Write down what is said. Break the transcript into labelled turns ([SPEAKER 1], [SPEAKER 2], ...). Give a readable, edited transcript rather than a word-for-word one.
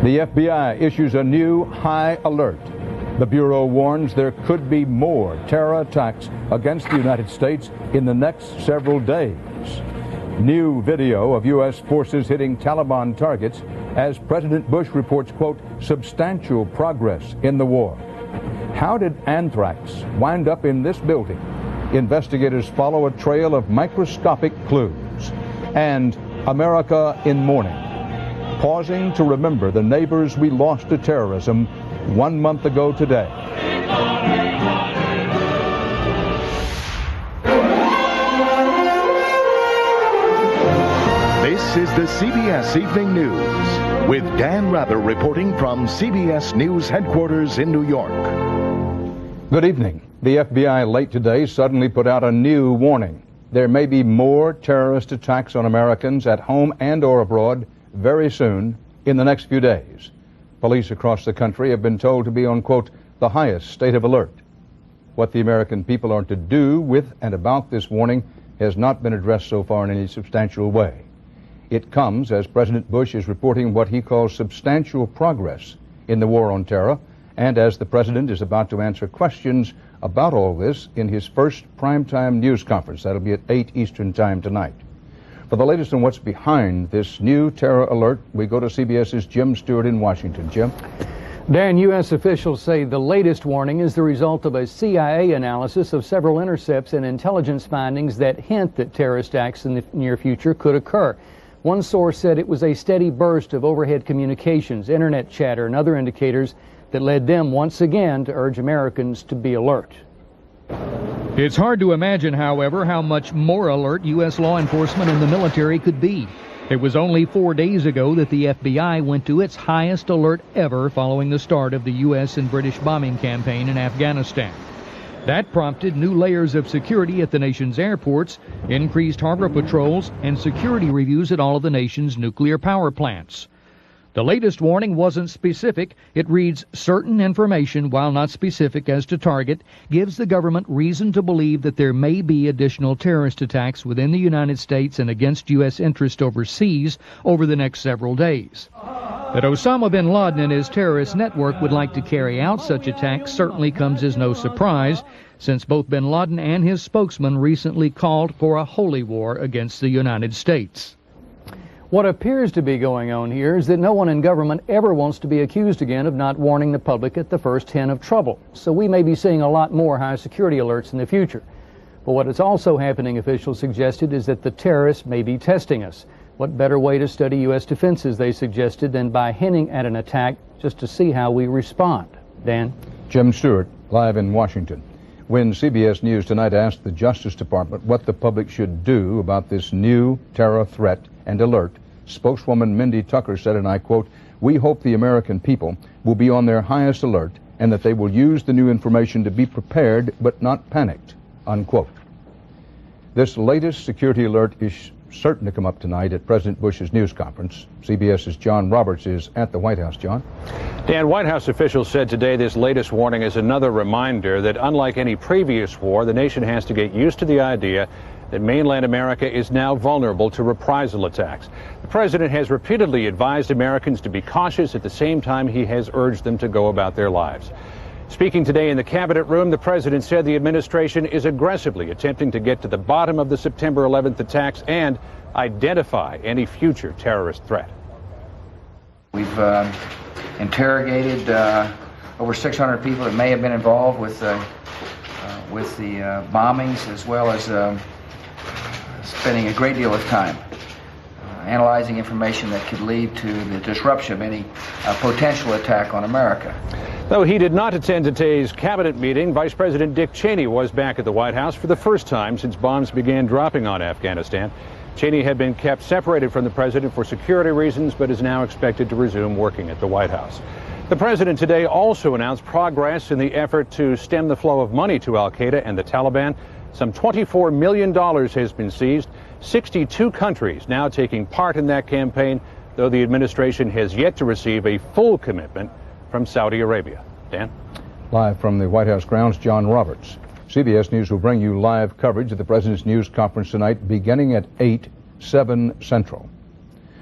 [SPEAKER 1] The FBI issues a new high alert. The Bureau warns there could be more terror attacks against the United States in the next several days. New video of U.S. forces hitting Taliban targets as President Bush reports, quote, substantial progress in the war. How did anthrax wind up in this building? Investigators follow a trail of microscopic clues. And America in mourning, pausing to remember the neighbors we lost to terrorism 1 month ago today.
[SPEAKER 2] This is the CBS Evening News with Dan Rather reporting from CBS News headquarters in New York.
[SPEAKER 1] Good evening. The FBI late today suddenly put out a new warning. There may be more terrorist attacks on Americans at home and or abroad very soon in the next few days. Police across the country have been told to be on, quote, the highest state of alert. What the American people are to do with and about this warning has not been addressed so far in any substantial way. It comes as President Bush is reporting what he calls substantial progress in the war on terror, and as the president is about to answer questions about all this in his first primetime news conference. That'll be at 8 Eastern Time tonight. For the latest on what's behind this new terror alert, we go to CBS's Jim Stewart in Washington. Jim?
[SPEAKER 3] Dan, U.S. officials say the latest warning is the result of a CIA analysis of several intercepts and intelligence findings that hint that terrorist acts in the near future could occur. One source said it was a steady burst of overhead communications, internet chatter, and other indicators that led them once again to urge Americans to be alert.
[SPEAKER 4] It's hard to imagine, however, how much more alert U.S. law enforcement and the military could be. It was only 4 days ago that the FBI went to its highest alert ever following the start of the U.S. and British bombing campaign in Afghanistan. That prompted new layers of security at the nation's airports, increased harbor patrols, and security reviews at all of the nation's nuclear power plants. The latest warning wasn't specific. It reads, certain information, while not specific as to target, gives the government reason to believe that there may be additional terrorist attacks within the United States and against U.S. interest overseas over the next several days. That Osama bin Laden and his terrorist network would like to carry out such attacks certainly comes as no surprise, since both bin Laden and his spokesman recently called for a holy war against the United States.
[SPEAKER 3] What appears to be going on here is that no one in government ever wants to be accused again of not warning the public at the first hint of trouble. So we may be seeing a lot more high security alerts in the future. But what is also happening, officials suggested, is that the terrorists may be testing us. What better way to study U.S. defenses, they suggested, than by hinting at an attack just to see how we respond. Dan?
[SPEAKER 1] Jim Stewart, live in Washington. When CBS News tonight asked the Justice Department what the public should do about this new terror threat and alert, spokeswoman Mindy Tucker said, and I quote, "We hope the American people will be on their highest alert and that they will use the new information to be prepared but not panicked," unquote. This latest security alert is certain to come up tonight at President Bush's news conference. CBS's John Roberts is at the White House. John?
[SPEAKER 5] Dan, White House officials said today this latest warning is another reminder that unlike any previous war, the nation has to get used to the idea that mainland America is now vulnerable to reprisal attacks. The president has repeatedly advised Americans to be cautious. At the same time, he has urged them to go about their lives. Speaking today in the cabinet room, the president said the administration is aggressively attempting to get to the bottom of the September 11th attacks and identify any future terrorist threat.
[SPEAKER 6] We've interrogated over 600 people that may have been involved with the bombings, as well as spending a great deal of time analyzing information that could lead to the disruption of any potential attack on America.
[SPEAKER 5] Though he did not attend today's cabinet meeting, Vice President Dick Cheney was back at the White House for the first time since bombs began dropping on Afghanistan. Cheney had been kept separated from the president for security reasons, but is now expected to resume working at the White House. The president today also announced progress in the effort to stem the flow of money to al-Qaeda and the Taliban. Some $24 million has been seized. 62 countries now taking part in that campaign, though the administration has yet to receive a full commitment from Saudi Arabia. Dan?
[SPEAKER 1] Live from the White House grounds, John Roberts. CBS News will bring you live coverage of the President's news conference tonight beginning at 8, 7 Central.